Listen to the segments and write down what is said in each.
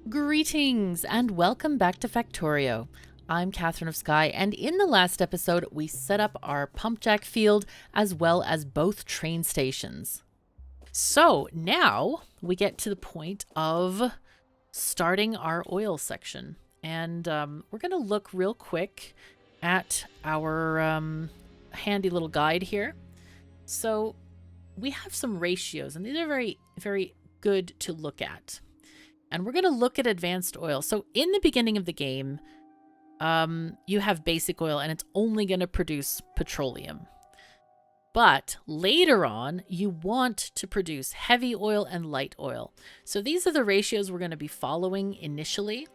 Greetings and welcome back to Factorio. I'm KatherineOfSky, and in the last episode we set up our pump jack field as well as both train stations. So now we get to the point of starting our oil section, and we're going to look real quick at our handy little guide here. So we have some ratios, and these are very, very good to look at. And we're going to look at advanced oil. So in the beginning of the game, you have basic oil, and it's only going to produce petroleum. But later on, you want to produce heavy oil and light oil. So these are the ratios we're going to be following initially.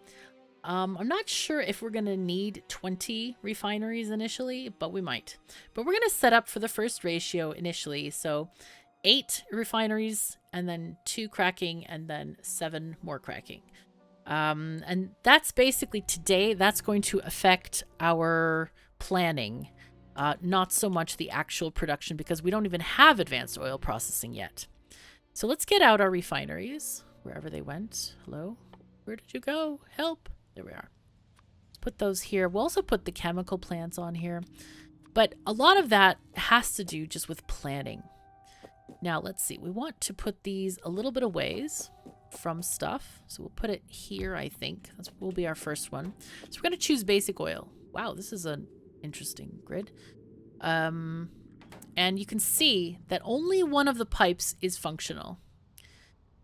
I'm not sure if we're going to need 20 refineries initially, but we might. But we're going to set up for the first ratio initially. So 8 refineries, and then 2 cracking, and then 7 more cracking. And that's basically today, that's going to affect our planning, not so much the actual production, because we don't even have advanced oil processing yet. So let's get out our refineries, wherever they went. Hello? Where did you go? Help! There we are. Let's put those here. We'll also put the chemical plants on here. But a lot of that has to do just with planning. Now, let's see. We want to put these a little bit of ways from stuff. So we'll put it here, I think. That will be our first one. So we're going to choose basic oil. Wow, this is an interesting grid. And you can see that only one of the pipes is functional.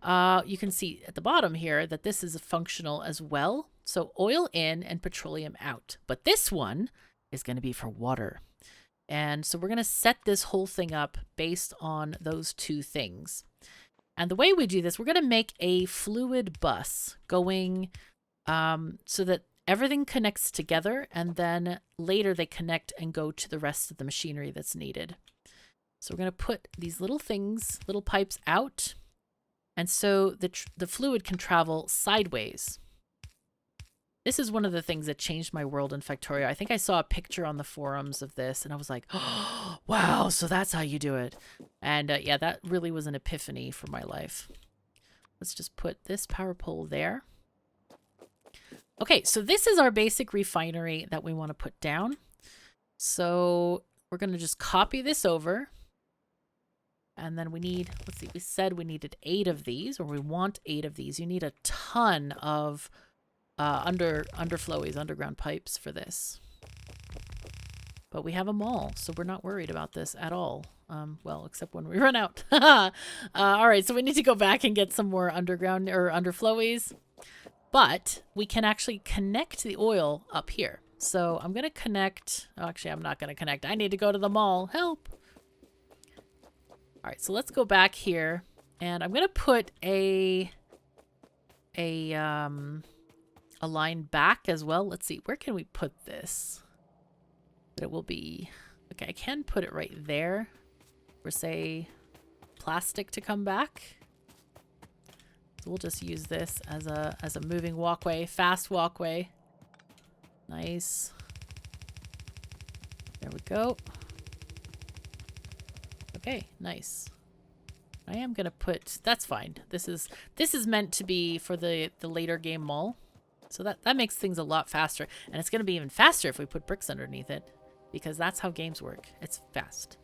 You can see at the bottom here that this is functional as well. So oil in and petroleum out. But this one is going to be for water. And so we're going to set this whole thing up based on those two things. And the way we do this, we're going to make a fluid bus going so that everything connects together, and then later they connect and go to the rest of the machinery that's needed. So we're going to put these little things, little pipes out, and so the fluid can travel sideways. This is one of the things that changed my world in Factorio. I think I saw a picture on the forums of this, and I was like, oh, wow, so that's how you do it. And yeah, that really was an epiphany for my life. Let's just put this power pole there. Okay, so this is our basic refinery that we want to put down. So we're going to just copy this over. And then we need, let's see, we said we needed 8 of these, or we want 8 of these. You need a ton of underflowies, underground pipes for this. But we have them all, so we're not worried about this at all. Well, except when we run out. All right, so we need to go back and get some more underground or underflowies. But we can actually connect the oil up here. So I'm going to connect. Oh, actually, I'm not going to connect. I need to go to the mall. Help. All right, so let's go back here. And I'm going to put a line back as well. Let's see, where can we put this? But it will be, okay, I can put it right there for, say, plastic to come back. So we'll just use this as a moving walkway, fast walkway. Nice. There we go. Okay, nice. I am gonna put, that's fine. This is meant to be for the later game mall. So that makes things a lot faster. And it's going to be even faster if we put bricks underneath it, because that's how games work. It's fast.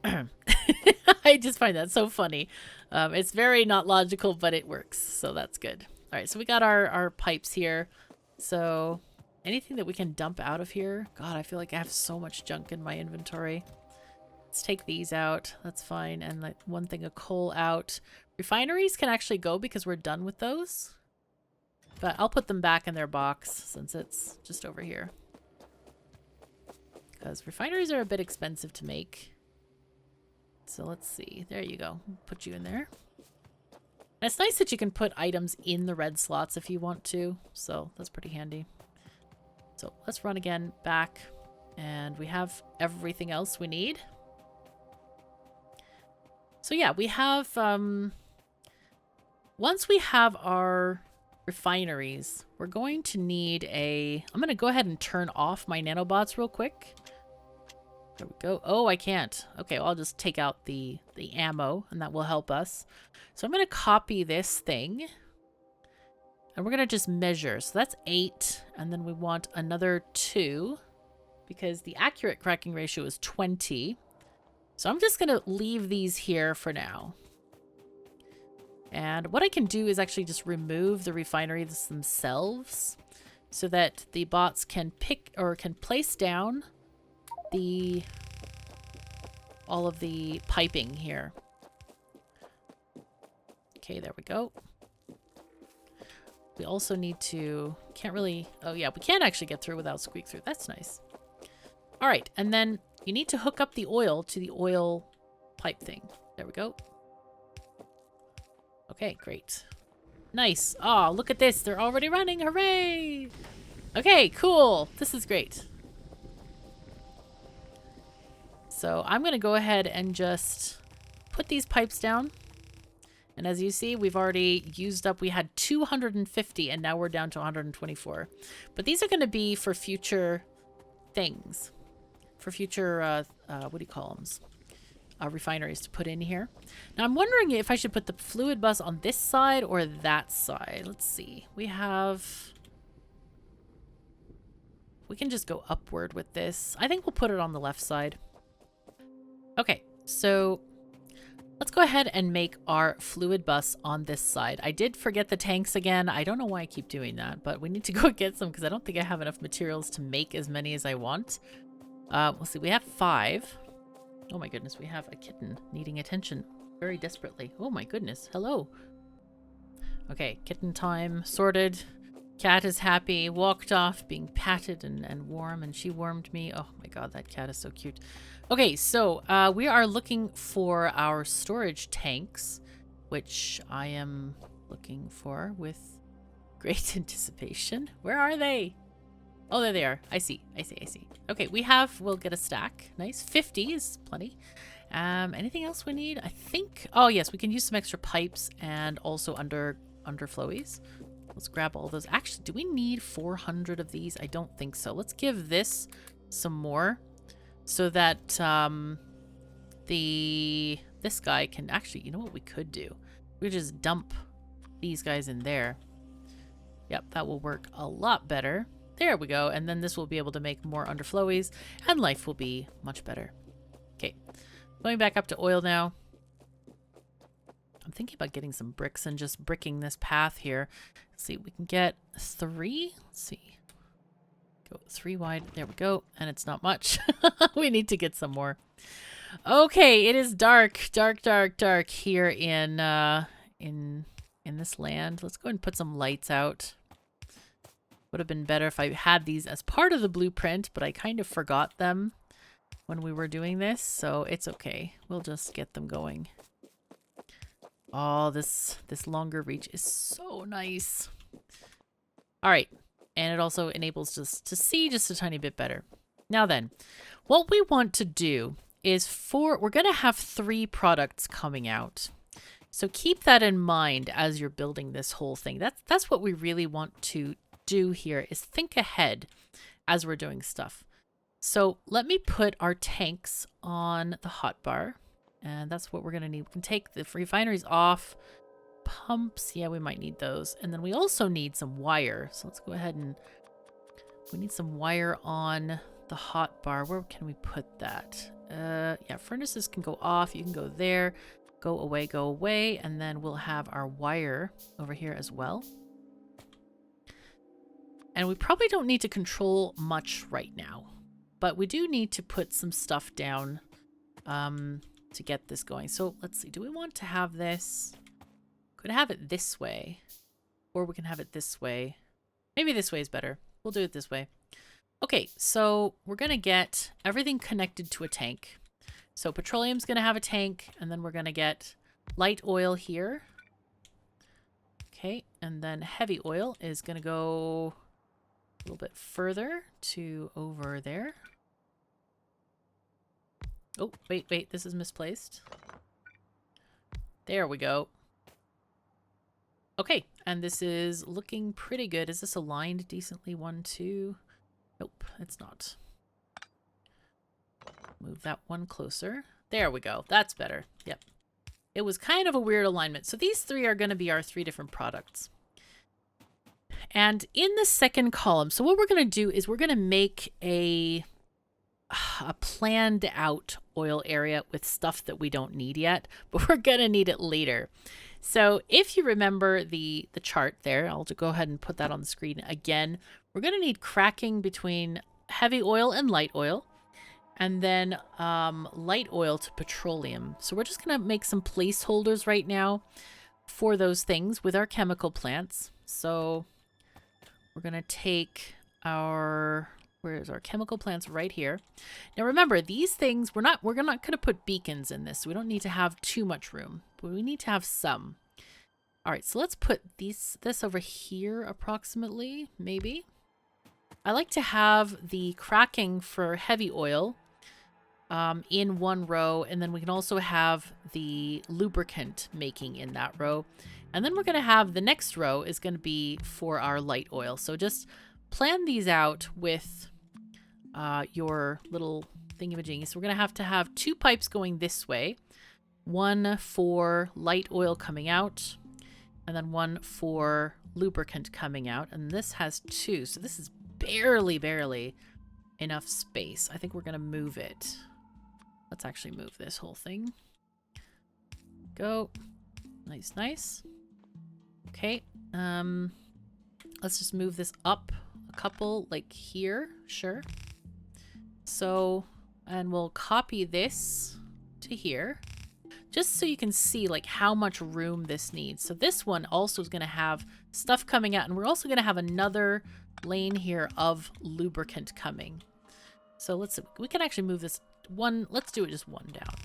I just find that so funny. It's very not logical, but it works. So that's good. All right, so we got our pipes here. So anything that we can dump out of here. God, I feel like I have so much junk in my inventory. Let's take these out. That's fine. And like one thing of coal out. Refineries can actually go because we're done with those. But I'll put them back in their box since it's just over here. Because refineries are a bit expensive to make. So let's see. There you go. Put you in there. And it's nice that you can put items in the red slots if you want to. So that's pretty handy. So let's run again back. And we have everything else we need. So yeah, we have... once we have our refineries, we're going to need I'm going to go ahead and turn off my nanobots real quick. There we go. Oh, I can't. Okay, well, I'll just take out the ammo, and that will help us. So I'm going to copy this thing. And we're going to just measure. So that's 8. And then we want another 2 because the accurate cracking ratio is 20. So I'm just going to leave these here for now. And what I can do is actually just remove the refineries themselves so that the bots can pick or can place down all of the piping here. Okay, there we go. We also need to, can't really, oh yeah, we can actually get through without squeak through. That's nice. All right, and then you need to hook up the oil to the oil pipe thing. There we go. Okay, great. Nice. Oh, look at this. They're already running. Hooray! Okay, cool. This is great. So I'm going to go ahead and just put these pipes down. And as you see, we've already used up, we had 250 and now we're down to 124. But these are going to be for future things. For future, what do you call them? Refineries to put in here. Now I'm wondering if I should put the fluid bus on this side or that side. Let's see. We can just go upward with this. I think we'll put it on the left side. Okay, so let's go ahead and make our fluid bus on this side. I did forget the tanks again. I don't know why I keep doing that, but we need to go get some because I don't think I have enough materials to make as many as I want. We'll see. We have 5. Oh my goodness, we have a kitten needing attention very desperately. Oh my goodness, hello. Okay, kitten time, sorted. Cat is happy, walked off, being patted and warm, and she warmed me. Oh my god, that cat is so cute. Okay, so we are looking for our storage tanks, which I am looking for with great anticipation. Where are they? Oh, there they are. I see. Okay, we'll get a stack. Nice. 50 is plenty. Anything else we need? I think, oh yes, we can use some extra pipes and also underflowies. Let's grab all those. Actually, do we need 400 of these? I don't think so. Let's give this some more so that this guy can actually, you know what we could do? We just dump these guys in there. Yep, that will work a lot better. There we go. And then this will be able to make more underflowies and life will be much better. Okay. Going back up to oil now. I'm thinking about getting some bricks and just bricking this path here. Let's see, we can get 3. Let's see. Go 3 wide. There we go. And it's not much. We need to get some more. Okay, it is dark here in this land. Let's go ahead and put some lights out. Would have been better if I had these as part of the blueprint, but I kind of forgot them when we were doing this, so it's okay. We'll just get them going. Oh, this longer reach is so nice. All right, and it also enables us to see just a tiny bit better. Now then, what we want to do is we're going to have 3 products coming out. So keep that in mind as you're building this whole thing. That's what we really want to do here, is think ahead as we're doing stuff. So let me put our tanks on the hotbar, and that's what we're going to need. We can take the refineries off. Pumps, yeah, we might need those. And then we also need some wire. So let's go ahead and we need some wire on the hotbar. Where can we put that? Yeah, furnaces can go off. You can go there. Go away. And then we'll have our wire over here as well. And we probably don't need to control much right now, but we do need to put some stuff down to get this going. So let's see, do we want to have this? Could have it this way, or we can have it this way. Maybe this way is better. We'll do it this way. Okay, so we're going to get everything connected to a tank. So petroleum's going to have a tank, and then we're going to get light oil here. Okay, and then heavy oil is going to go a little bit further to over there. Oh, wait, this is misplaced. There we go. Okay, and this is looking pretty good. Is this aligned decently? 1, 2. Nope, it's not. Move that one closer. There we go. That's better. Yep. It was kind of a weird alignment. So these 3 are going to be our 3 different products. And in the second column, so what we're going to do is we're going to make a planned out oil area with stuff that we don't need yet, but we're going to need it later. So if you remember the chart there, I'll just go ahead and put that on the screen again. We're going to need cracking between heavy oil and light oil, and then light oil to petroleum. So we're just going to make some placeholders right now for those things with our chemical plants. So we're going to take our, where's our chemical plants? Right here. Now remember, these things, we're not going to put beacons in this. So we don't need to have too much room, but we need to have some. All right, so let's put this over here approximately, maybe. I like to have the cracking for heavy oil in one row, and then we can also have the lubricant making in that row. And then we're going to have the next row is going to be for our light oil. So just plan these out with your little thingamajiggy. So we're going to have 2 pipes going this way. One for light oil coming out, and then one for lubricant coming out. And this has 2. So this is barely enough space. I think we're going to move it. Let's actually move this whole thing. Go. Nice. Okay. Let's just move this up a couple, like here. Sure. So, and we'll copy this to here, just so you can see like how much room this needs. So this one also is going to have stuff coming out, and we're also going to have another lane here of lubricant coming. So we can actually move this one. Let's do it just one down.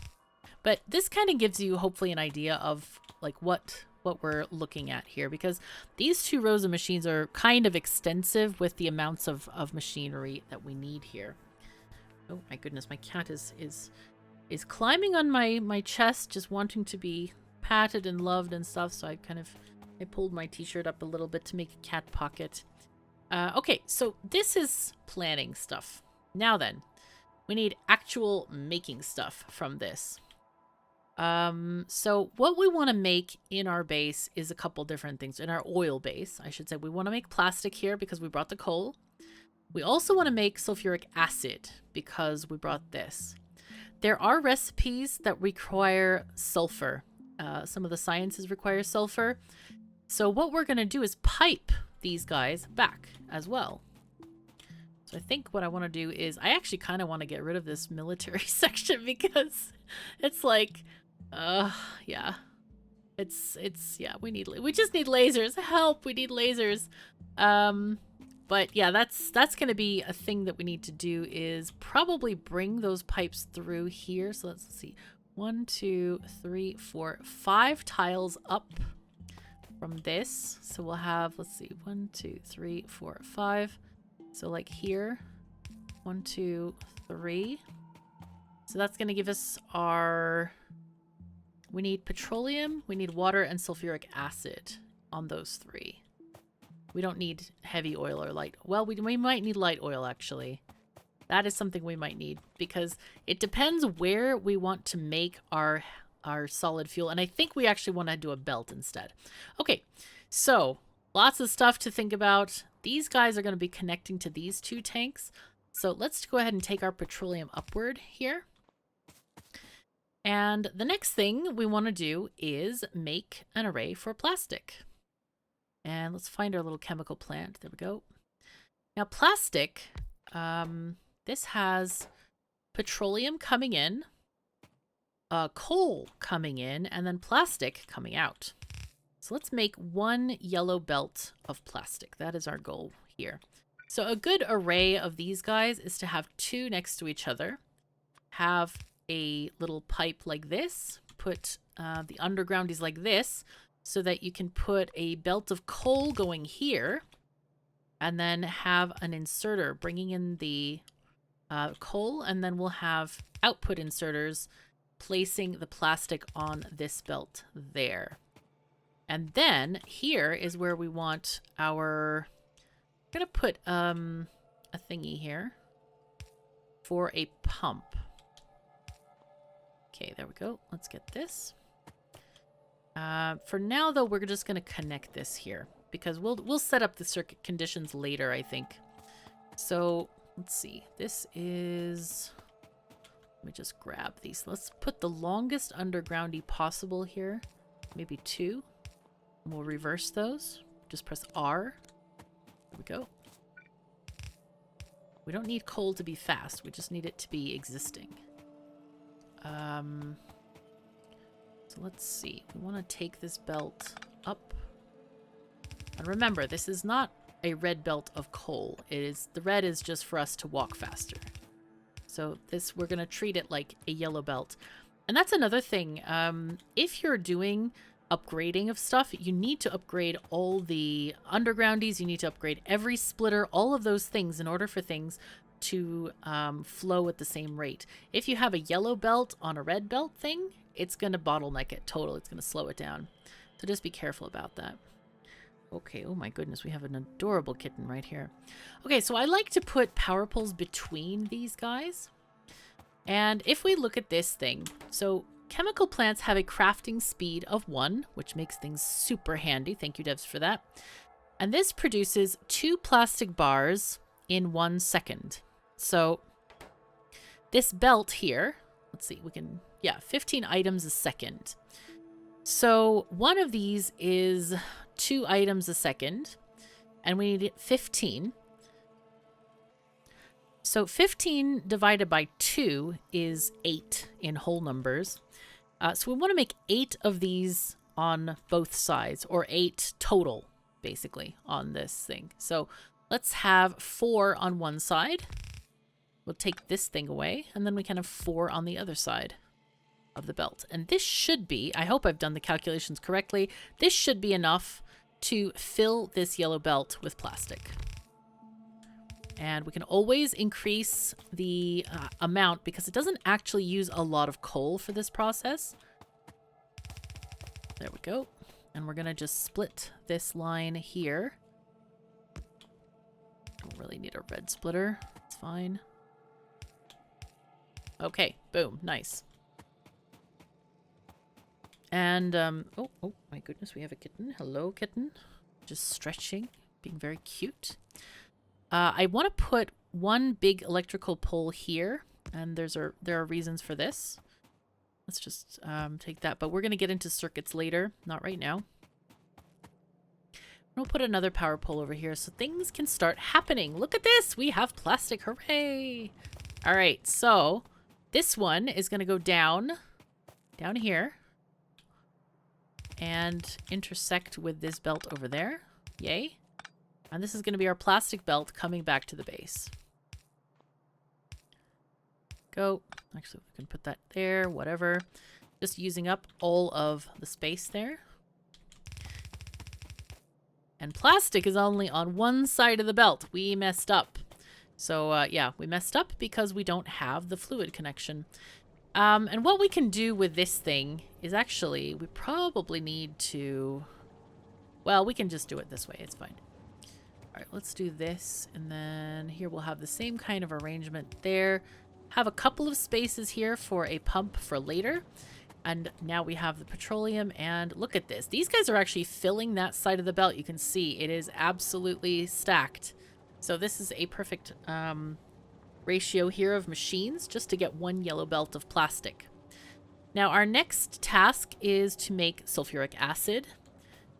But this kind of gives you hopefully an idea of like what we're looking at here, because these 2 rows of machines are kind of extensive with the amounts of machinery that we need here. Oh my goodness, my cat is climbing on my chest, just wanting to be patted and loved and stuff. So I pulled my t-shirt up a little bit to make a cat pocket. Okay, so this is planning stuff. Now then, we need actual making stuff from this. So what we want to make in our base is a couple different things. In our oil base, I should say, we want to make plastic here because we brought the coal. We also want to make sulfuric acid because we brought this. There are recipes that require sulfur. Some of the sciences require sulfur. So what we're going to do is pipe these guys back as well. So I think what I want to do is, I actually kind of want to get rid of this military section because it's like, yeah. Yeah, we just need lasers. Help, we need lasers. But yeah, that's going to be a thing that we need to do, is probably bring those pipes through here. So let's see. 1, 2, 3, 4, 5 tiles up from this. So we'll have, let's see, 1, 2, 3, 4, 5. So like here, 1, 2, 3. So that's going to give us our, we need petroleum, we need water, and sulfuric acid on those 3. We don't need heavy oil or light. Well, we might need light oil, actually. That is something we might need, because it depends where we want to make our solid fuel. And I think we actually want to do a belt instead. Okay, so lots of stuff to think about. These guys are going to be connecting to these 2 tanks. So let's go ahead and take our petroleum upward here. And the next thing we want to do is make an array for plastic. And let's find our little chemical plant. There we go. Now plastic, this has petroleum coming in, coal coming in, and then plastic coming out. So let's make 1 yellow belt of plastic. That is our goal here. So a good array of these guys is to have 2 next to each other, have a little pipe like this, put the undergroundies like this, so that you can put a belt of coal going here, and then have an inserter bringing in the coal, and then we'll have output inserters placing the plastic on this belt there. And then here is where we want our, I'm going to put a thingy here for a pump. Okay, there we go. Let's get this. For now, though, we're just going to connect this here. because we'll set up the circuit conditions later, I think. So let's see. This is... Let me just grab these. Let's put the longest undergroundy possible here. Maybe 2. And we'll reverse those. Just press R. There we go. We don't need coal to be fast. We just need it to be existing. So let's see. We want to take this belt up. And remember, this is not a red belt of coal. The red is just for us to walk faster. So this, we're going to treat it like a yellow belt. And that's another thing. If you're doing upgrading of stuff, you need to upgrade all the undergroundies. You need to upgrade every splitter, all of those things in order for things to flow at the same rate. If you have a yellow belt on a red belt thing, it's going to bottleneck it total. It's going to slow it down. So just be careful about that. Okay, oh my goodness, we have an adorable kitten right here. Okay, so I like to put power poles between these guys. And if we look at this thing, so chemical plants have a crafting speed of 1, which makes things super handy. Thank you, devs, for that. And this produces 2 plastic bars in 1 second. So this belt here, let's see, we can, yeah, 15 items a second. So one of these is 2 items a second, and we need 15. So 15 divided by 2 is 8 in whole numbers. So we want to make 8 of these on both sides, or 8 total, basically, on this thing. So let's have 4 on one side. We'll take this thing away, and then we can have 4 on the other side of the belt. And this should be, I hope I've done the calculations correctly, this should be enough to fill this yellow belt with plastic. And we can always increase the amount because it doesn't actually use a lot of coal for this process. There we go. And we're going to just split this line here. Don't really need a red splitter. It's fine. Okay, boom, nice. And, oh my goodness, we have a kitten. Hello, kitten. Just stretching, being very cute. I want to put one big electrical pole here, and there are reasons for this. Let's just take that, but we're going to get into circuits later, not right now. We'll put another power pole over here so things can start happening. Look at this! We have plastic, hooray! All right, so this one is going to go down here, and intersect with this belt over there. Yay. And this is going to be our plastic belt coming back to the base. Go. Actually, we can put that there, whatever. Just using up all of the space there. And plastic is only on one side of the belt. We messed up. So, yeah, we messed up because we don't have the fluid connection. And what we can do with this thing is actually, we probably need to... Well, we can just do it this way. It's fine. All right, let's do this. And then here we'll have the same kind of arrangement there. Have a couple of spaces here for a pump for later. And now we have the petroleum. And look at this. These guys are actually filling that side of the belt. You can see it is absolutely stacked. So this is a perfect ratio here of machines just to get one yellow belt of plastic. Now our next task is to make sulfuric acid.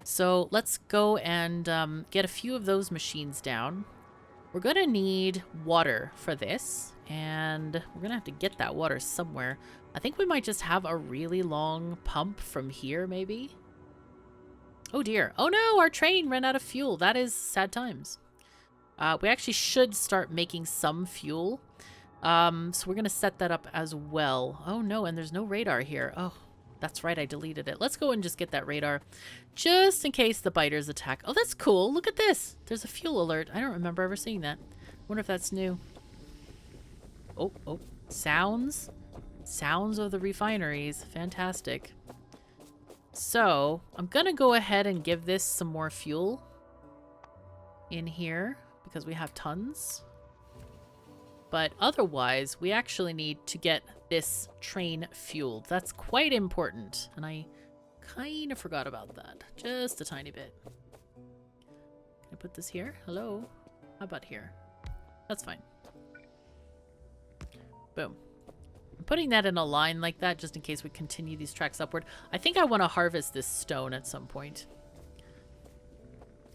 So let's go and get a few of those machines down. We're going to need water for this, and we're going to have to get that water somewhere. I think we might just have a really long pump from here, maybe. Oh dear. Oh no, our train ran out of fuel. That is sad times. We actually should start making some fuel. So we're going to set that up as well. Oh no, and there's no radar here. Oh, that's right, I deleted it. Let's go and just get that radar, just in case the biters attack. Oh, that's cool. Look at this. There's a fuel alert. I don't remember ever seeing that. Wonder if that's new. Oh, sounds. Sounds of the refineries. Fantastic. So, I'm going to go ahead and give this some more fuel in here, because we have tons. But otherwise, we actually need to get this train fueled. That's quite important. And I kind of forgot about that. Just a tiny bit. put this here? Hello? How about here? That's fine. Boom. I'm putting that in a line like that just in case we continue these tracks upward. I think I want to harvest this stone at some point.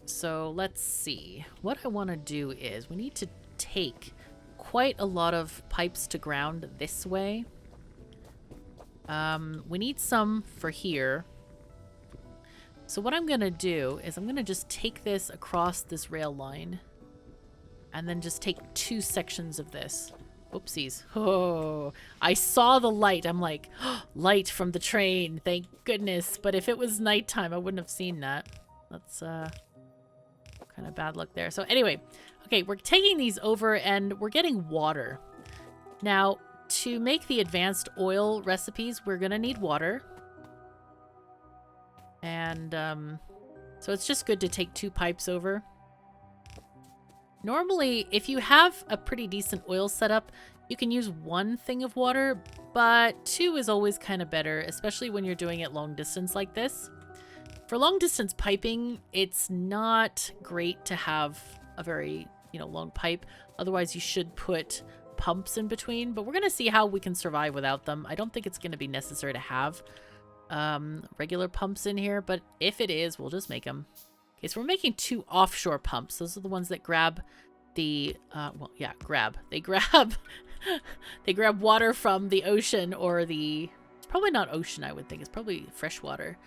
So let's see. What I want to do is we need to take quite a lot of pipes to ground this way. We need some for here. So what I'm going to do is I'm going to just take this across this rail line and then just take 2 sections of this. Oopsies. Oh, I saw the light. I'm like, oh, light from the train. Thank goodness. But if it was nighttime, I wouldn't have seen that. That's kind of bad luck there. So anyway, okay, we're taking these over and we're getting water. Now, to make the advanced oil recipes, we're going to need water. And so it's just good to take 2 pipes over. Normally, if you have a pretty decent oil setup, you can use 1 thing of water, but 2 is always kind of better, especially when you're doing it long distance like this. For long distance piping, it's not great to have a very, long pipe. Otherwise, you should put pumps in between, but we're going to see how we can survive without them. I don't think it's going to be necessary to have regular pumps in here, but if it is, we'll just make them. Okay, so we're making 2 offshore pumps. Those are the ones that grab the, They grab, they grab water from the ocean or it's probably not ocean, I would think. It's probably fresh water.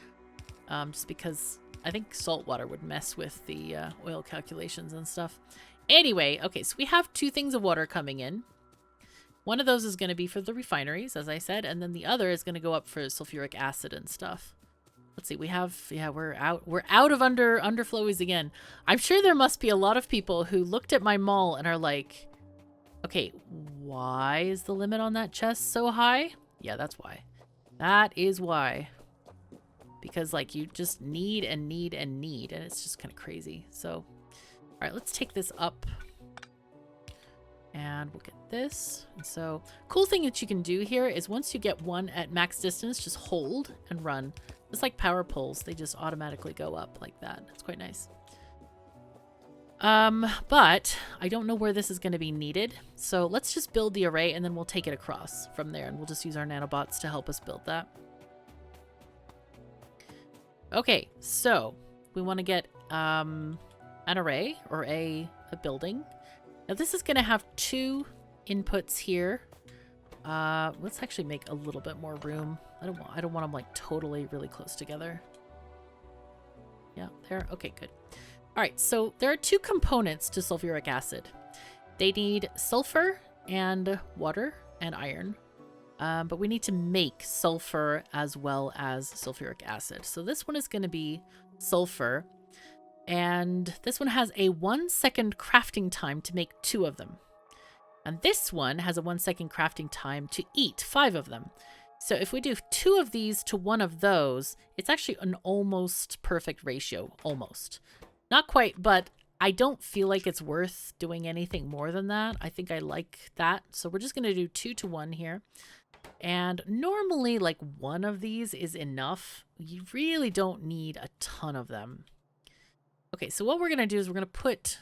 Just because I think salt water would mess with the oil calculations and stuff. Anyway, okay, so we have 2 things of water coming in. One of those is going to be for the refineries, as I said, and then the other is going to go up for sulfuric acid and stuff. Let's see, we have, we're out of underflowies again. I'm sure there must be a lot of people who looked at my mall and are like, okay, why is the limit on that chest so high? Yeah, that's why. That is why. Because, like, you just need and need and need, and it's just kind of crazy. So, all right, let's take this up. And we'll get this. And so, cool thing that you can do here is once you get one at max distance, just hold and run. It's like power poles. They just automatically go up like that. It's quite nice. But I don't know where this is going to be needed. So let's just build the array and then we'll take it across from there. And we'll just use our nanobots to help us build that. Okay, so we want to get an array or a building. Now this is going to have 2 inputs here. Let's actually make a little bit more room. I don't want them like totally really close together. Yeah, there. Okay, good. All right, so there are 2 components to sulfuric acid. They need sulfur and water and iron. But we need to make sulfur as well as sulfuric acid. So this one is going to be sulfur. And this one has a 1 second crafting time to make 2 of them. And this one has a 1 second crafting time to eat 5 of them. So if we do 2 of these to 1 of those, it's actually an almost perfect ratio. Almost. Not quite, but I don't feel like it's worth doing anything more than that. I think I like that. So we're just going to do 2 to 1 here. And normally, like, 1 of these is enough. You really don't need a ton of them. Okay, so what we're going to do is we're going to put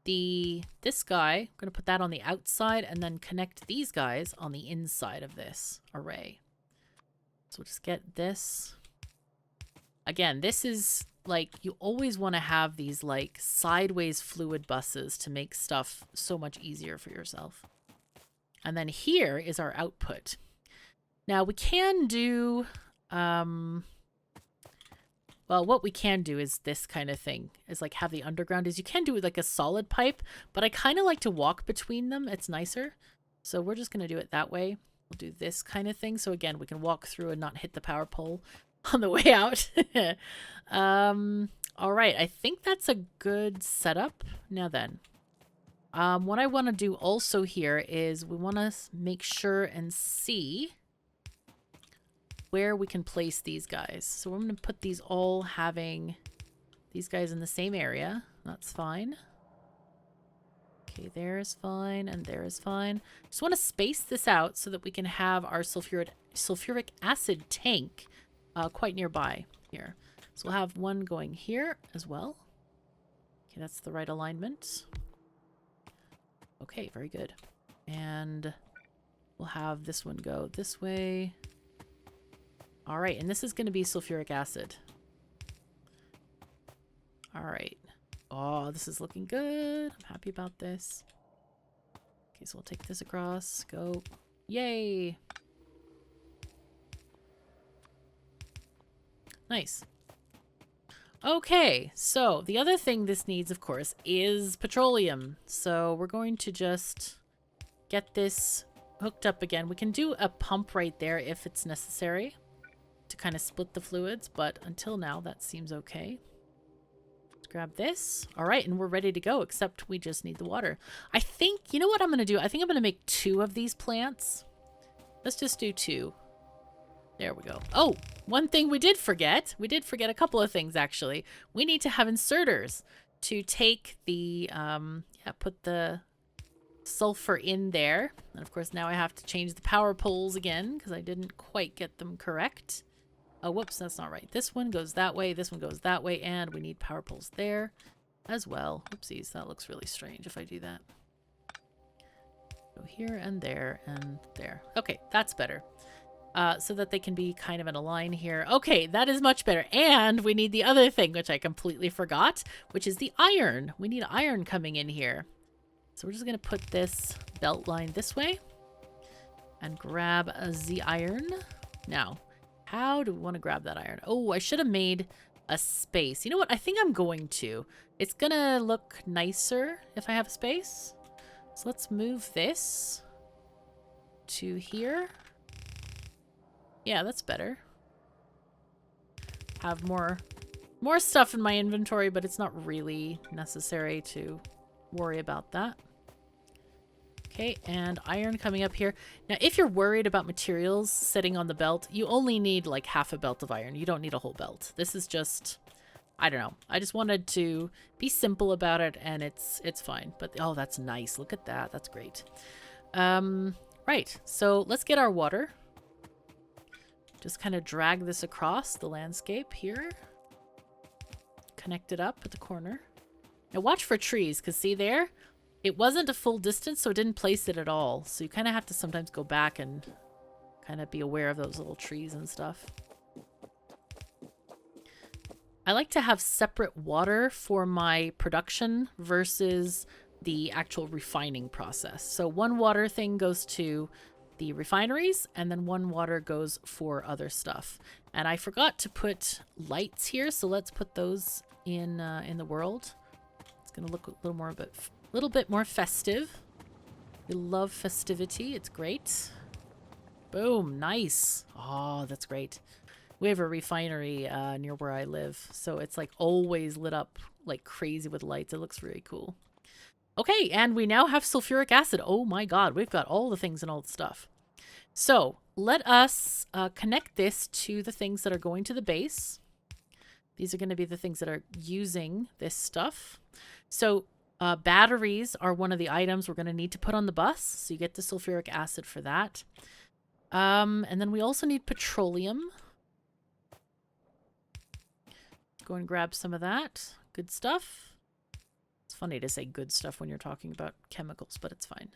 this guy, we're going to put that on the outside and then connect these guys on the inside of this array. So we'll just get this. Again, this is like, you always want to have these like sideways fluid buses to make stuff so much easier for yourself. And then here is our output. Now we can do, well, what we can do is this kind of thing, is like have the underground is you can do it like a solid pipe, but I kind of like to walk between them. It's nicer. So we're just going to do it that way. We'll do this kind of thing. So again, we can walk through and not hit the power pole on the way out. All right. I think that's a good setup. Now then, what I want to do also here is we want to make sure and see where we can place these guys. So we're going to put these all having these guys in the same area. That's fine. Okay, there is fine, and there is fine. Just want to space this out so that we can have our sulfuric acid tank quite nearby here. So we'll have one going here as well. Okay, that's the right alignment. Okay, very good. And we'll have this one go this way. All right, and this is going to be sulfuric acid. All right. Oh, this is looking good. I'm happy about this. Okay, so we'll take this across. Go. Yay! Nice. Okay, so the other thing this needs, of course, is petroleum. So we're going to just get this hooked up again. We can do a pump right there if it's necessary to kind of split the fluids, but until now, that seems okay. Let's grab this. All right, and we're ready to go, except we just need the water. I think, you know what I'm going to do? I think I'm going to make 2 of these plants. Let's just do 2. There we go. Oh, one thing we did forget. We did forget a couple of things, actually. We need to have inserters to take the, put the sulfur in there. And of course, now I have to change the power poles again because I didn't quite get them correct. Oh, whoops, that's not right. This one goes that way, this one goes that way, and we need power poles there as well. Oopsies, that looks really strange if I do that. Go here and there and there. Okay, that's better. So that they can be kind of in a line here. Okay, that is much better. And we need the other thing, which I completely forgot, which is the iron. We need iron coming in here. So we're just going to put this belt line this way and grab the iron. Now, how do we want to grab that iron? Oh, I should have made a space. You know what? I think I'm going to. It's going to look nicer if I have a space. So let's move this to here. Yeah, that's better. Have more stuff in my inventory, but it's not really necessary to worry about that. Okay, and iron coming up here. Now, if you're worried about materials sitting on the belt, you only need like half a belt of iron. You don't need a whole belt. This is just, I don't know. I just wanted to be simple about it, and it's fine. But, oh, that's nice. Look at that. That's great. Right, so let's get our water. Just kind of drag this across the landscape here. Connect it up at the corner. Now watch for trees, because see there? It wasn't a full distance, so it didn't place it at all. So you kind of have to sometimes go back and kind of be aware of those little trees and stuff. I like to have separate water for my production versus the actual refining process. So one water thing goes to the refineries, and then one water goes for other stuff. And I forgot to put lights here, so let's put those in the world. It's gonna look a little bit more festive. We love festivity. It's great. Boom, nice. Oh, that's great. We have a refinery near where I live, so it's like always lit up like crazy with lights. It looks really cool. Okay, and we now have sulfuric acid. Oh my god, we've got all the things and all the stuff. So let us connect this to the things that are going to the base. These are going to be the things that are using this stuff. So batteries are one of the items we're going to need to put on the bus. So you get the sulfuric acid for that. And then we also need petroleum. Go and grab some of that. Good stuff. It's funny to say good stuff when you're talking about chemicals, but it's fine.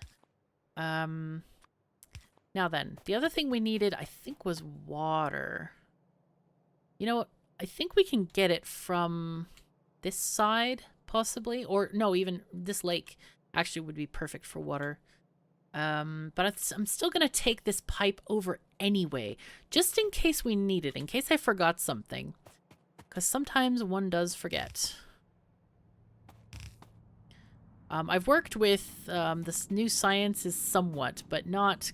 Now then, the other thing we needed, I think, was water. You know what? I think we can get it from this side, possibly. Or, no, even this lake actually would be perfect for water. But I'm still going to take this pipe over anyway, just in case we need it, in case I forgot something. Because sometimes one does forget. I've worked with this new sciences somewhat, but not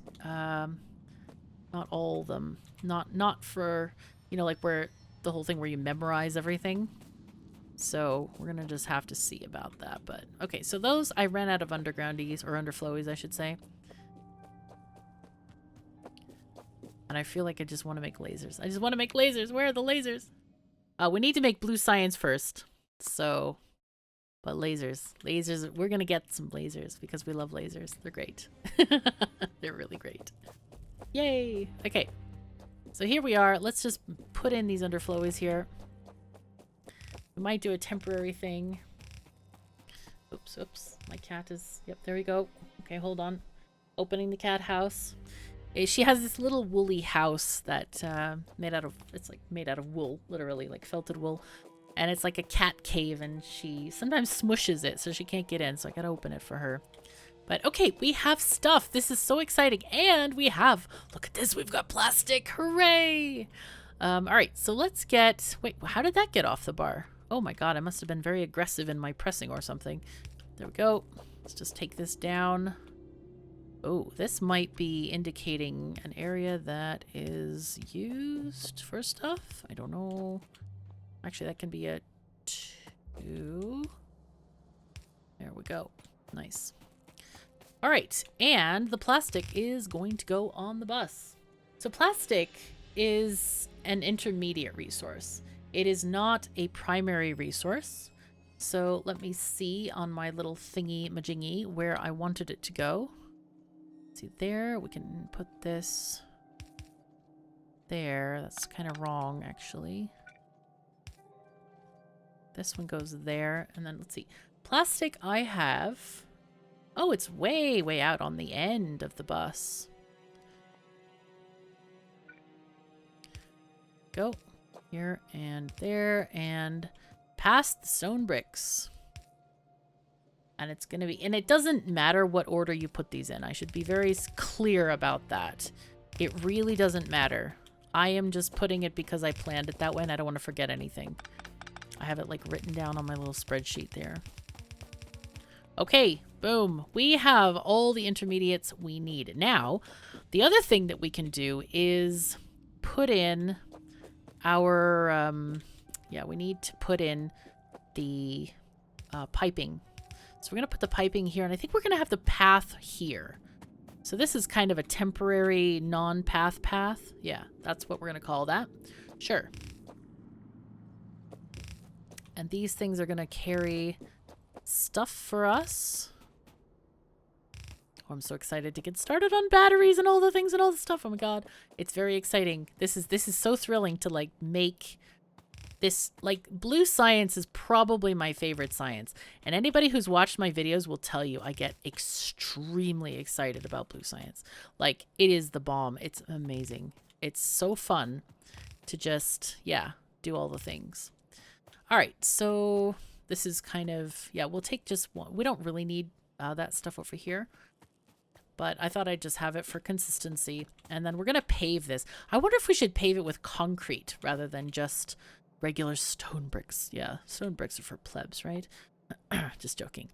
all of them. Not for, you know, like where the whole thing where you memorize everything. So we're gonna just have to see about that. But okay, so those I ran out of undergroundies, or underflowies, I should say. And I feel like I just want to make lasers. I just want to make lasers. Where are the lasers? We need to make blue science first. So. But lasers, we're going to get some lasers because we love lasers. They're great. They're really great. Yay. Okay. So here we are. Let's just put in these underflowies here. We might do a temporary thing. Oops, oops. My cat is... Yep, there we go. Okay, hold on. Opening the cat house. She has this little woolly house that made out of... It's like made out of wool, literally, like felted wool. And it's like a cat cave, and she sometimes smushes it so she can't get in, so I gotta open it for her. But okay, we have stuff. This is so exciting. And we have... Look at this. We've got plastic. Hooray! All right, so let's get... Wait, how did that get off the bar? Oh my god, I must have been very aggressive in my pressing or something. There we go. Let's just take this down. Oh, this might be indicating an area that is used for stuff. I don't know. Actually, that can be a 2. There we go. Nice. All right, and the plastic is going to go on the bus. So plastic is an intermediate resource. It is not a primary resource. So let me see on my little thingy majingy where I wanted it to go. See there, we can put this there. That's kind of wrong, actually. This one goes there, and then let's see. Plastic I have... Oh, it's way, way out on the end of the bus. Go. Here and there and past the stone bricks. And it's going to be... And it doesn't matter what order you put these in. I should be very clear about that. It really doesn't matter. I am just putting it because I planned it that way and I don't want to forget anything. I have it like written down on my little spreadsheet there. Okay, boom. We have all the intermediates we need. Now, the other thing that we can do is put in our, yeah, we need to put in the piping. So we're going to put the piping here, and I think we're going to have the path here. So this is kind of a temporary non-path path. Yeah, that's what we're going to call that. Sure. And these things are going to carry stuff for us. Oh, I'm so excited to get started on batteries and all the things and all the stuff. Oh my god. It's very exciting. This is so thrilling to like make this, like, blue science is probably my favorite science. And anybody who's watched my videos will tell you I get extremely excited about blue science. Like, it is the bomb. It's amazing. It's so fun to just, yeah, do all the things. All right, so this is kind of, yeah, we'll take just one. We don't really need that stuff over here. But I thought I'd just have it for consistency. And then we're going to pave this. I wonder if we should pave it with concrete rather than just regular stone bricks. Yeah, stone bricks are for plebs, right? Just joking.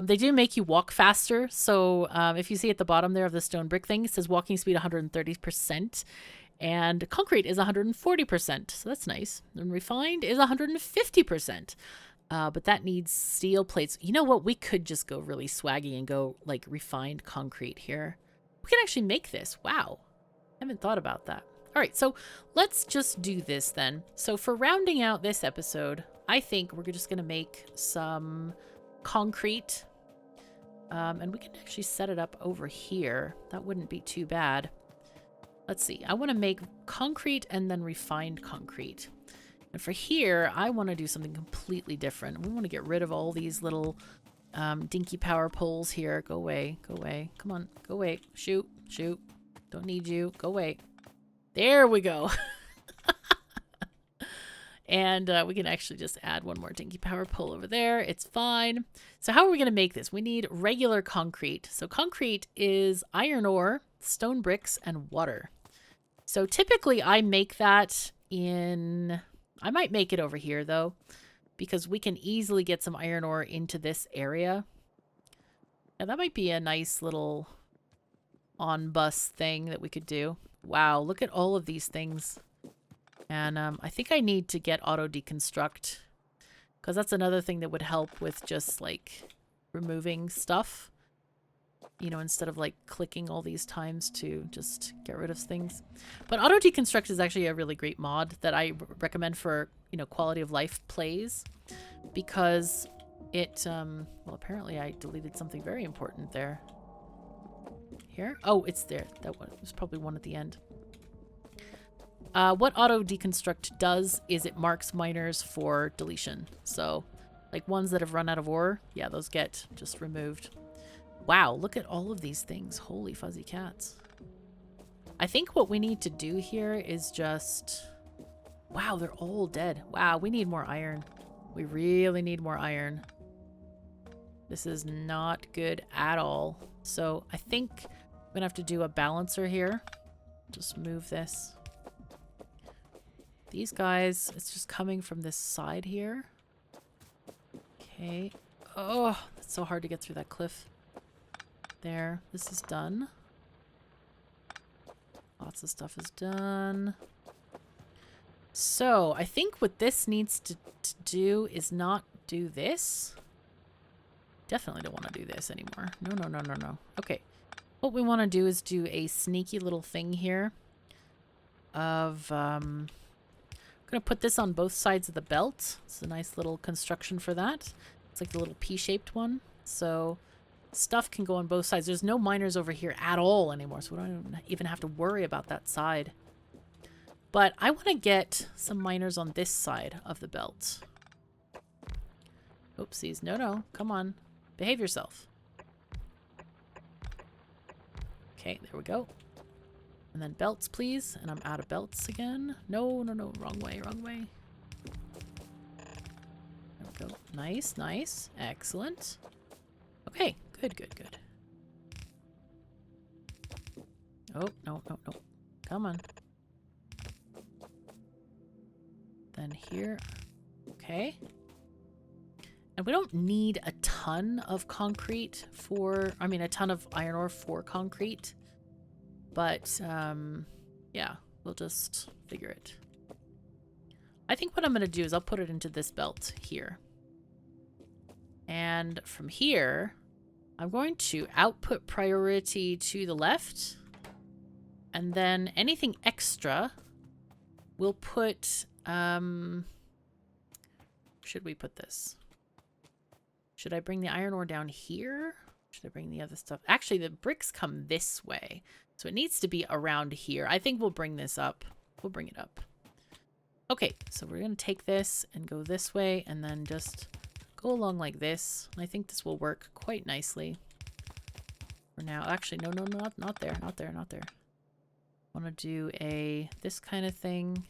They do make you walk faster. So if you see at the bottom there of the stone brick thing, it says walking speed 130%. And concrete is 140%. So that's nice. And refined is 150%. But that needs steel plates. You know what? We could just go really swaggy and go like refined concrete here. We can actually make this. Wow. I haven't thought about that. All right, so let's just do this then. So for rounding out this episode, I think we're just going to make some concrete. And we can actually set it up over here. That wouldn't be too bad. Let's see. I want to make concrete and then refined concrete. And for here, I want to do something completely different. We want to get rid of all these little dinky power poles here. Go away. Go away. Come on. Go away. Shoot. Shoot. Don't need you. Go away. There we go. And we can actually just add one more dinky power pole over there. It's fine. So how are we going to make this? We need regular concrete. So concrete is iron ore, stone bricks, and water. So typically I make that in... I might make it over here, though, because we can easily get some iron ore into this area. Now, that might be a nice little on-bus thing that we could do. Wow, look at all of these things. And I think I need to get Auto-Deconstruct, because that's another thing that would help with just, like, removing stuff. You know, instead of, like, clicking all these times to just get rid of things. But Auto-Deconstruct is actually a really great mod that I recommend for, you know, quality of life plays. Because it, well, apparently I deleted something very important there. Here? Oh, it's there. That one. There's probably one at the end. What Auto-Deconstruct does is it marks miners for deletion. So Like ones that have run out of ore. Yeah, those get just removed. Wow, look at all of these things. Holy fuzzy cats. I think what we need to do here is just... Wow, they're all dead. Wow, we need more iron. We really need more iron. This is not good at all. So I think I'm gonna have to do a balancer here. Just move this. These guys, it's just coming from this side here. Okay. Oh, it's so hard to get through that cliff. There. This is done. Lots of stuff is done. So, I think what this needs to do is not do this. Definitely don't want to do this anymore. No, no, no, no, no. Okay. What we want to do is do a sneaky little thing here of, I'm going to put this on both sides of the belt. It's a nice little construction for that. It's like the little P-shaped one. So stuff can go on both sides. There's no miners over here at all anymore, so we don't even have to worry about that side. But I want to get some miners on this side of the belt. Oopsies. No, no. Come on. Behave yourself. Okay, there we go. And then belts, please. And I'm out of belts again. No, no, no. Wrong way, wrong way. There we go. Nice, nice. Excellent. Okay, good, good, good. Oh, no, no, no. Come on. Then here. Okay. And we don't need a ton of concrete for, I mean, a ton of iron ore for concrete. But, yeah, we'll just figure it. I think what I'm going to do is I'll put it into this belt here. And from here, I'm going to output priority to the left. And then anything extra, we'll put, should we put this? Should I bring the iron ore down here? Should I bring the other stuff? Actually, the bricks come this way. So it needs to be around here. I think we'll bring this up. We'll bring it up. Okay, so we're going to take this and go this way and then just go along like this. I think this will work quite nicely for now. Actually, no, no, not there, not there, not there. I want to do this kind of thing.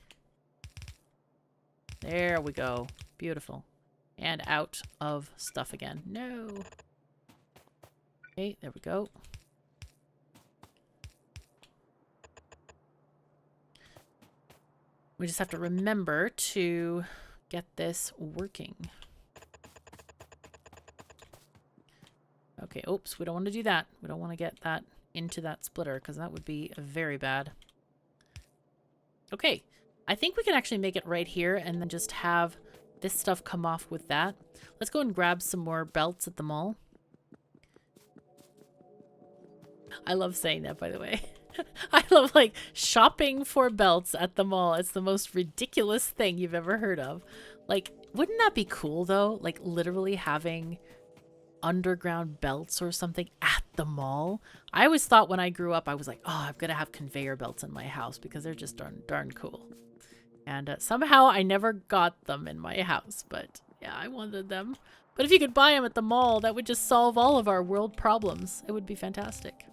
There we go. Beautiful. And out of stuff again. No. Okay, there we go. We just have to remember to get this working. Okay, oops, we don't want to do that. We don't want to get that into that splitter because that would be very bad. Okay, I think we can actually make it right here and then just have this stuff come off with that. Let's go and grab some more belts at the mall. I love saying that, by the way. I love, like, shopping for belts at the mall. It's the most ridiculous thing you've ever heard of. Like, wouldn't that be cool, though? Like, literally having underground belts or something at the mall. I always thought when I grew up, I was like, oh, I'm gonna have conveyor belts in my house because they're just darn cool. And somehow I never got them in my house, but yeah, I wanted them. But if you could buy them at the mall, that would just solve all of our world problems. It would be fantastic.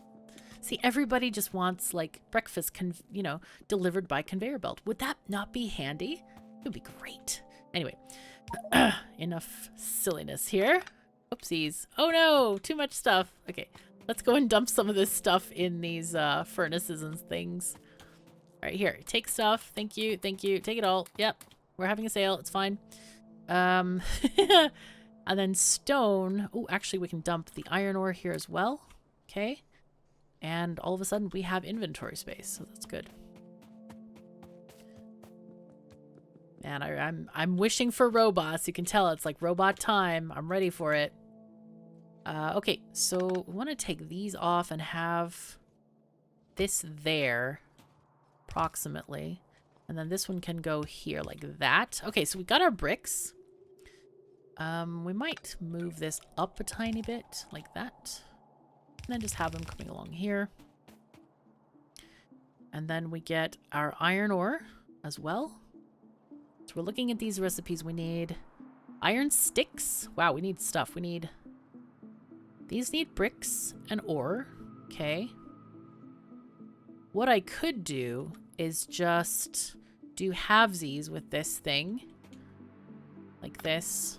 See, everybody just wants, like, breakfast, you know, delivered by conveyor belt. Would that not be handy? It would be great. Anyway, enough silliness here. Oopsies. Oh no, too much stuff. Okay, let's go and dump some of this stuff in these furnaces and things. All right, here, take stuff. Thank you, thank you. Take it all. Yep, we're having a sale. It's fine. And then stone. Oh, actually, we can dump the iron ore here as well. Okay. And all of a sudden, we have inventory space, so that's good. Man, I'm wishing for robots. You can tell it's like robot time. I'm ready for it. Okay, so we want to take these off and have this there, approximately. And then this one can go here like that. Okay, so we got our bricks. We might move this up a tiny bit like that. And then just have them coming along here. And then we get our iron ore as well. So we're looking at these recipes. We need Iron sticks. Wow, we need stuff. We need... These need bricks and ore. Okay. What I could do is just do halvesies with this thing. Like this.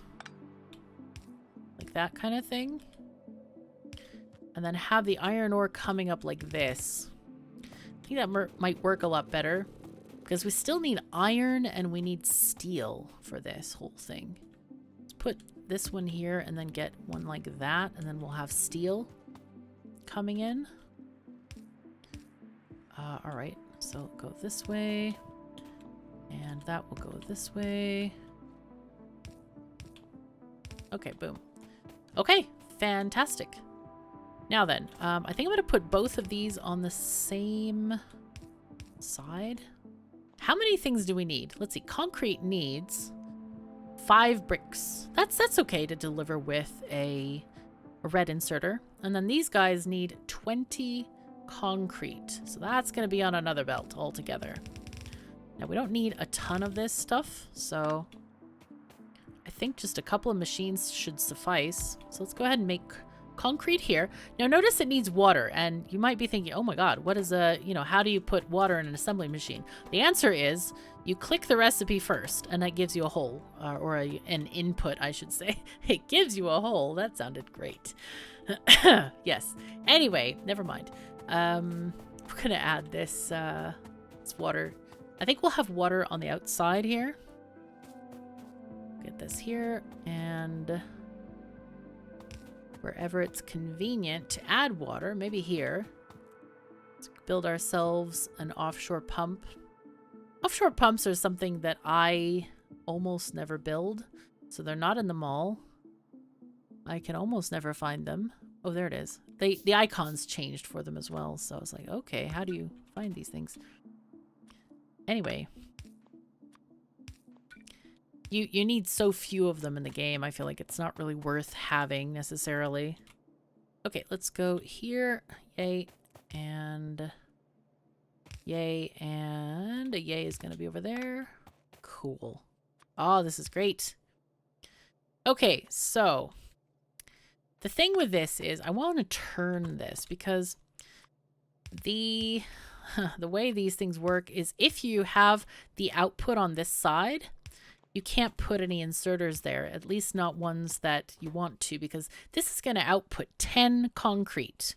Like that kind of thing. And then have the iron ore coming up like this. I think that might work a lot better. Because we still need iron and we need steel for this whole thing. Let's put this one here and then get one like that. And then we'll have steel coming in. Alright, so go this way. And that will go this way. Okay, boom. Okay, fantastic. Now then, I think I'm going to put both of these on the same side. How many things do we need? Let's see. Concrete needs 5 bricks. That's okay to deliver with a red inserter. And then these guys need 20 concrete. So that's going to be on another belt altogether. Now, we don't need a ton of this stuff, so I think just a couple of machines should suffice. So let's go ahead and make concrete here. Now, notice it needs water, and you might be thinking, oh my god, what is how do you put water in an assembly machine? The answer is you click the recipe first, and that gives you a hole, or an input, I should say. It gives you a hole. That sounded great. Yes. Anyway, never mind. We're gonna add this water. I think we'll have water on the outside here. Get this here, and wherever it's convenient to add water, maybe here. Let's build ourselves an offshore pump. Offshore pumps are something that I almost never build, so they're not in the mall. I can almost never find them. Oh, there it is. The icons changed for them as well, so I was like, okay, how do you find these things? Anyway. You need so few of them in the game, I feel like it's not really worth having necessarily. Okay, let's go here. Yay. And yay. And a yay is going to be over there. Cool. Oh, this is great. Okay, so the thing with this is I want to turn this because the way these things work is if you have the output on this side, you can't put any inserters there, at least not ones that you want to, because this is going to output 10 concrete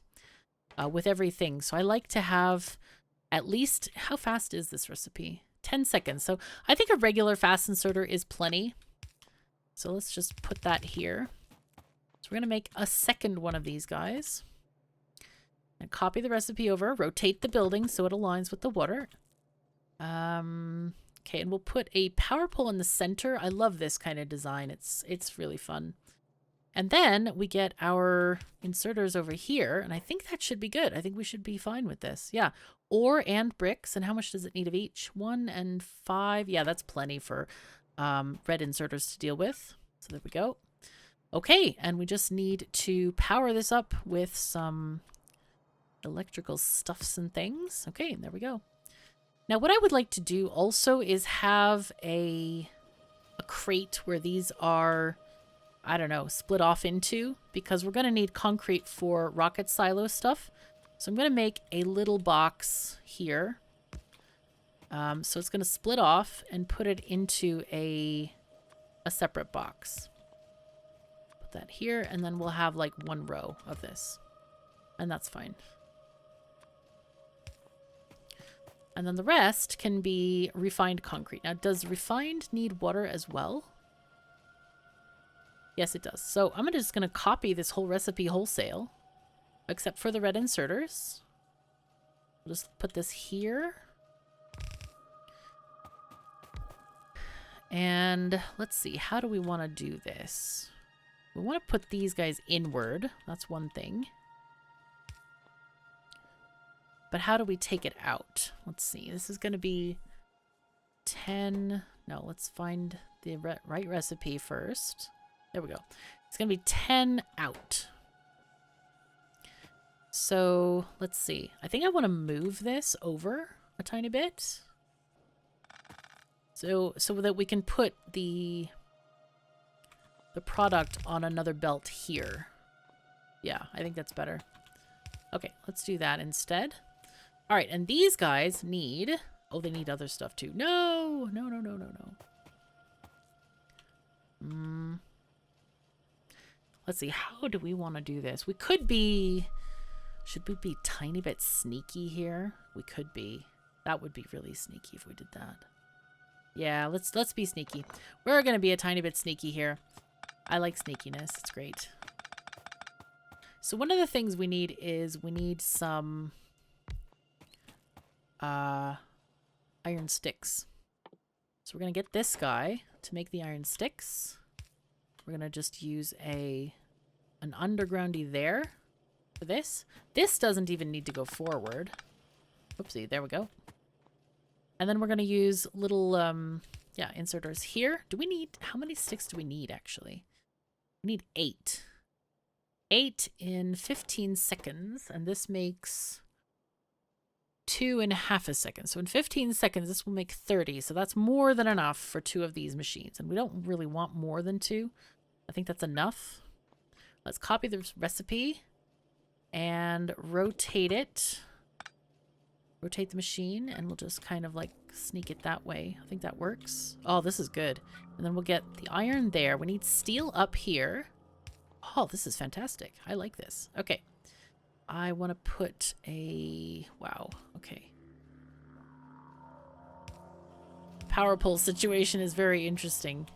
with everything. So I like to have at least, how fast is this recipe? 10 seconds. So I think a regular fast inserter is plenty. So let's just put that here. So we're going to make a second one of these guys. And copy the recipe over, rotate the building so it aligns with the water. Okay, and we'll put a power pole in the center. I love this kind of design. It's really fun. And then we get our inserters over here, and I think that should be good. I think we should be fine with this. Yeah, ore and bricks. And how much does it need of each? 1 and 5. Yeah, that's plenty for red inserters to deal with. So there we go. Okay, and we just need to power this up with some electrical stuffs and things. Okay, there we go. Now, what I would like to do also is have a crate where these are, I don't know, split off into, because we're going to need concrete for rocket silo stuff. So I'm going to make a little box here. So it's going to split off and put it into a separate box. Put that here, and then we'll have like 1 row of this. And that's fine. And then the rest can be refined concrete. Now, does refined need water as well? Yes, it does. So I'm just going to copy this whole recipe wholesale, except for the red inserters. We'll just put this here. And let's see, how do we want to do this? We want to put these guys inward. That's one thing. But how do we take it out? Let's see. This is going to be 10. No, let's find the right recipe first. There we go. It's going to be 10 out. So let's see. I think I want to move this over a tiny bit. So that we can put the the product on another belt here. Yeah, I think that's better. Okay, let's do that instead. All right, and these guys need... Oh, they need other stuff too. No! No, no, no, no, no. Let's see, how do we want to do this? We could be... Should we be a tiny bit sneaky here? We could be. That would be really sneaky if we did that. Yeah, let's be sneaky. We're going to be a tiny bit sneaky here. I like sneakiness. It's great. So one of the things we need is we need some iron sticks. So we're going to get this guy to make the iron sticks. We're going to just use an undergroundy there for this. This doesn't even need to go forward. Oopsie, there we go. And then we're going to use little, yeah, inserters here. Do we need, how many sticks do we need actually? We need 8. 8 in 15 seconds, and this makes 2.5 a second. So in 15 seconds, this will make 30. So that's more than enough for 2 of these machines. And we don't really want more than 2. I think that's enough. Let's copy the recipe and rotate it. Rotate the machine, and we'll just kind of like sneak it that way. I think that works. Oh, this is good. And then we'll get the iron there. We need steel up here. Oh, this is fantastic. I like this. Okay. I want to put a... Wow. Okay. Power pole situation is very interesting.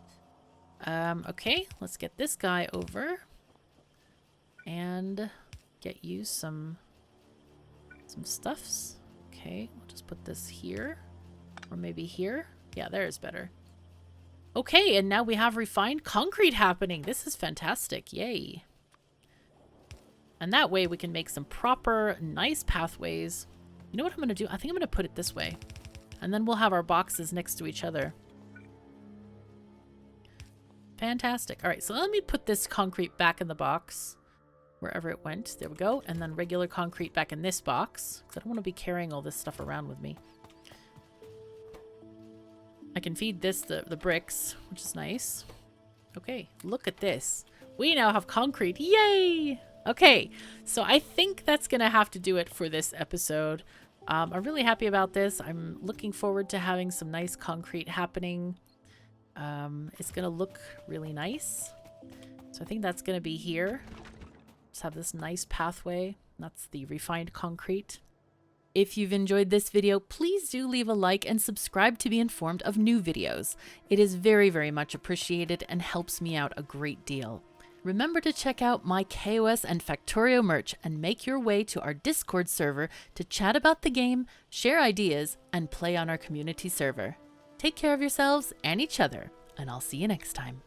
Okay. Let's get this guy over. And get you some stuffs. Okay. We'll just put this here. Or maybe here. Yeah, there is better. Okay, and now we have refined concrete happening. This is fantastic. Yay. And that way we can make some proper, nice pathways. You know what I'm going to do? I think I'm going to put it this way. And then we'll have our boxes next to each other. Fantastic. All right, so let me put this concrete back in the box. Wherever it went. There we go. And then regular concrete back in this box. Because I don't want to be carrying all this stuff around with me. I can feed this the bricks, which is nice. Okay, look at this. We now have concrete. Yay! Okay, so I think that's going to have to do it for this episode. I'm really happy about this. I'm looking forward to having some nice concrete happening. It's going to look really nice. So I think that's going to be here. Just have this nice pathway. That's the refined concrete. If you've enjoyed this video, please do leave a like and subscribe to be informed of new videos. It is very, very much appreciated and helps me out a great deal. Remember to check out my KOS and Factorio merch and make your way to our Discord server to chat about the game, share ideas, and play on our community server. Take care of yourselves and each other, and I'll see you next time.